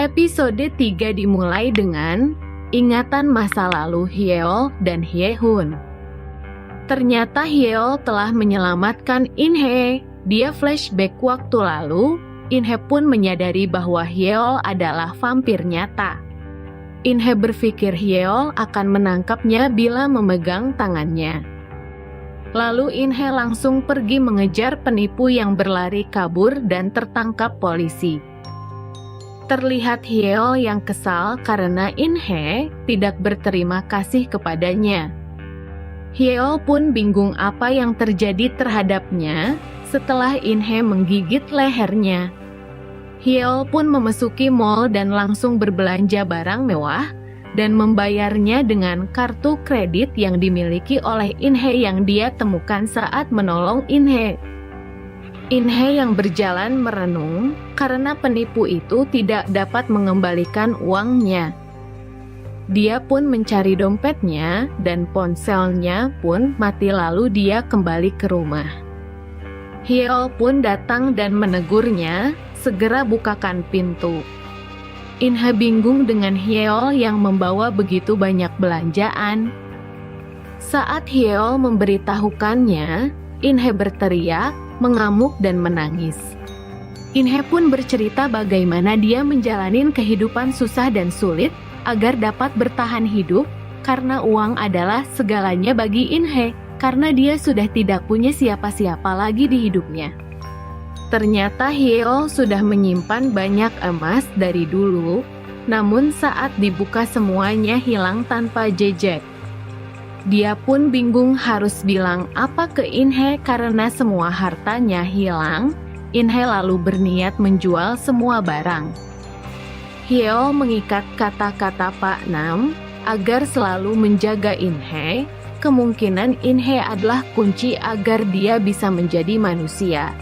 Episode 3 dimulai dengan ingatan masa lalu Hyeol dan Hye-hun. Ternyata Hyeol telah menyelamatkan In-hye. Dia flashback waktu lalu. In-hye pun menyadari bahwa Hyeol adalah vampir nyata. In-hye berpikir Hyeol akan menangkapnya bila memegang tangannya. Lalu In-hye langsung pergi mengejar penipu yang berlari kabur dan tertangkap polisi. Terlihat Hyeol yang kesal karena In-hye tidak berterima kasih kepadanya. Hyeol pun bingung apa yang terjadi terhadapnya setelah In-hye menggigit lehernya. Hyeol pun memasuki mall dan langsung berbelanja barang mewah dan membayarnya dengan kartu kredit yang dimiliki oleh In-hye yang dia temukan saat menolong In-hye. In-hye yang berjalan merenung karena penipu itu tidak dapat mengembalikan uangnya. Dia pun mencari dompetnya dan ponselnya pun mati lalu dia kembali ke rumah. Hyeol pun datang dan menegurnya, segera bukakan pintu. In-hye bingung dengan Hyeol yang membawa begitu banyak belanjaan. Saat Hyeol memberitahukannya, In-hye berteriak, mengamuk dan menangis. In-hye pun bercerita bagaimana dia menjalani kehidupan susah dan sulit agar dapat bertahan hidup karena uang adalah segalanya bagi In-hye karena dia sudah tidak punya siapa-siapa lagi di hidupnya. Ternyata Hyeol sudah menyimpan banyak emas dari dulu, namun saat dibuka semuanya hilang tanpa jejak. Dia pun bingung harus bilang apa ke In-hye karena semua hartanya hilang. In-hye lalu berniat menjual semua barang. Hyeol mengikat kata-kata Pak Nam agar selalu menjaga In-hye. Kemungkinan In-hye adalah kunci agar dia bisa menjadi manusia.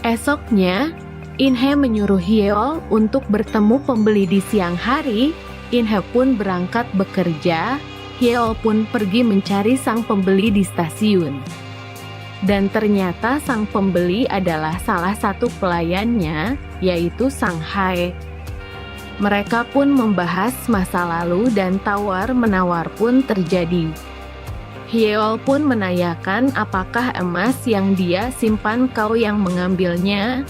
Esoknya, In-hye menyuruh Hyeol untuk bertemu pembeli di siang hari. In-hye pun berangkat bekerja. Hyeol pun pergi mencari sang pembeli di stasiun. Dan ternyata sang pembeli adalah salah satu pelayannya, yaitu Sang Hae. Mereka pun membahas masa lalu dan tawar-menawar pun terjadi. Hyeol pun menanyakan apakah emas yang dia simpan kau yang mengambilnya.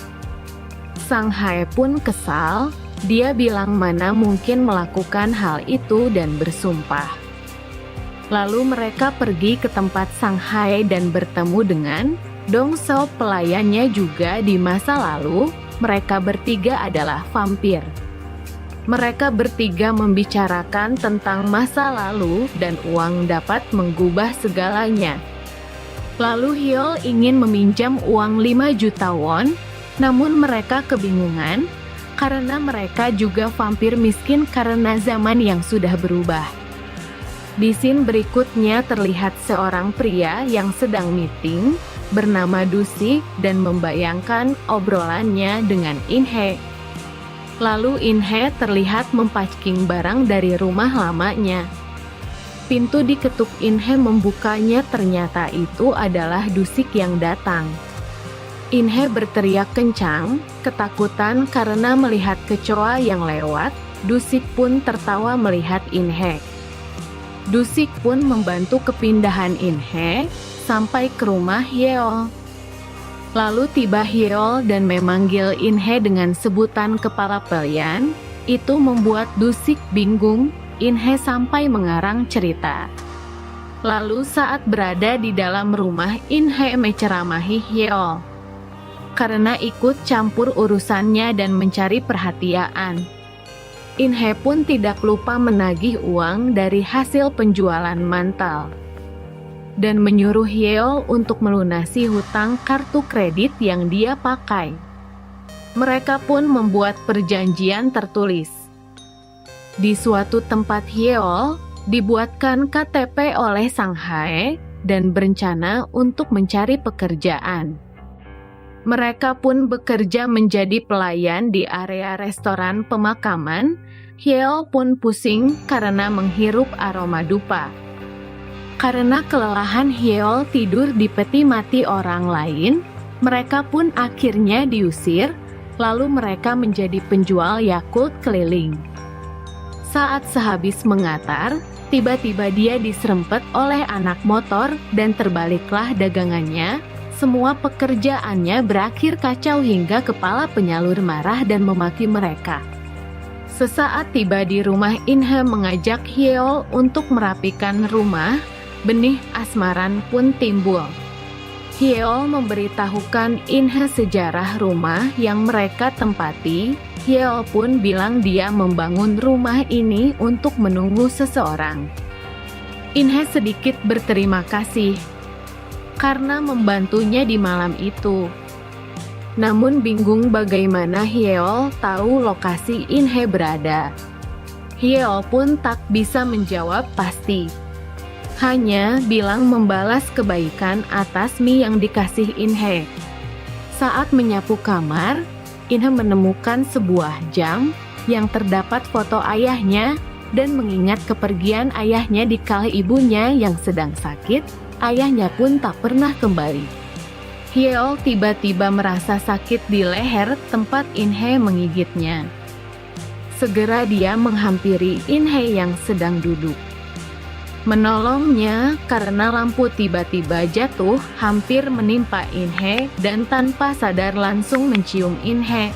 Sang Hae pun kesal, dia bilang mana mungkin melakukan hal itu dan bersumpah. Lalu mereka pergi ke tempat Sang Hae dan bertemu dengan Dong Seo pelayannya juga di masa lalu. Mereka bertiga adalah vampir. Mereka bertiga membicarakan tentang masa lalu dan uang dapat mengubah segalanya. Lalu Hyeol ingin meminjam uang 5 juta won, namun mereka kebingungan karena mereka juga vampir miskin karena zaman yang sudah berubah. Di scene berikutnya terlihat seorang pria yang sedang meeting bernama Dusik dan membayangkan obrolannya dengan In-hye. Lalu In-hye terlihat mempacking barang dari rumah lamanya. Pintu diketuk, In-hye membukanya, ternyata itu adalah Dusik yang datang. In-hye berteriak kencang, ketakutan karena melihat kecoa yang lewat. Dusik pun tertawa melihat In-hye. Dusik pun membantu kepindahan In-hye sampai ke rumah Hyeol. Lalu tiba Hyeol dan memanggil In-hye dengan sebutan kepala pelian. Itu membuat Dusik bingung. In-hye sampai mengarang cerita. Lalu saat berada di dalam rumah, In-hye menceramahi Hyeol karena ikut campur urusannya dan mencari perhatian. In-hye pun tidak lupa menagih uang dari hasil penjualan mantel dan menyuruh Hyeol untuk melunasi hutang kartu kredit yang dia pakai. Mereka pun membuat perjanjian tertulis. Di suatu tempat Hyeol dibuatkan KTP oleh Sang Hae dan berencana untuk mencari pekerjaan. Mereka pun bekerja menjadi pelayan di area restoran pemakaman. Hyeol pun pusing karena menghirup aroma dupa. Karena kelelahan Hyeol tidur di peti mati orang lain, mereka pun akhirnya diusir. Lalu mereka menjadi penjual Yakult keliling. Saat sehabis mengantar, tiba-tiba dia diserempet oleh anak motor dan terbaliklah dagangannya. Semua pekerjaannya berakhir kacau hingga kepala penyalur marah dan memaki mereka. Sesaat tiba di rumah, In-hye mengajak Hyeol untuk merapikan rumah. Benih asmaran pun timbul. Hyeol memberitahukan In-hye sejarah rumah yang mereka tempati. Hyeol pun bilang dia membangun rumah ini untuk menunggu seseorang. In-hye sedikit berterima kasih karena membantunya di malam itu. Namun bingung bagaimana Hyeol tahu lokasi In-hye berada. Hyeol pun tak bisa menjawab pasti. Hanya bilang membalas kebaikan atas mie yang dikasih In-hye. Saat menyapu kamar, In-hye menemukan sebuah jam yang terdapat foto ayahnya dan mengingat kepergian ayahnya di kala ibunya yang sedang sakit, ayahnya pun tak pernah kembali. Hyeol tiba-tiba merasa sakit di leher tempat In-hye menggigitnya. Segera dia menghampiri In-hye yang sedang duduk. Menolongnya karena lampu tiba-tiba jatuh hampir menimpa In-hye dan tanpa sadar langsung mencium In-hye.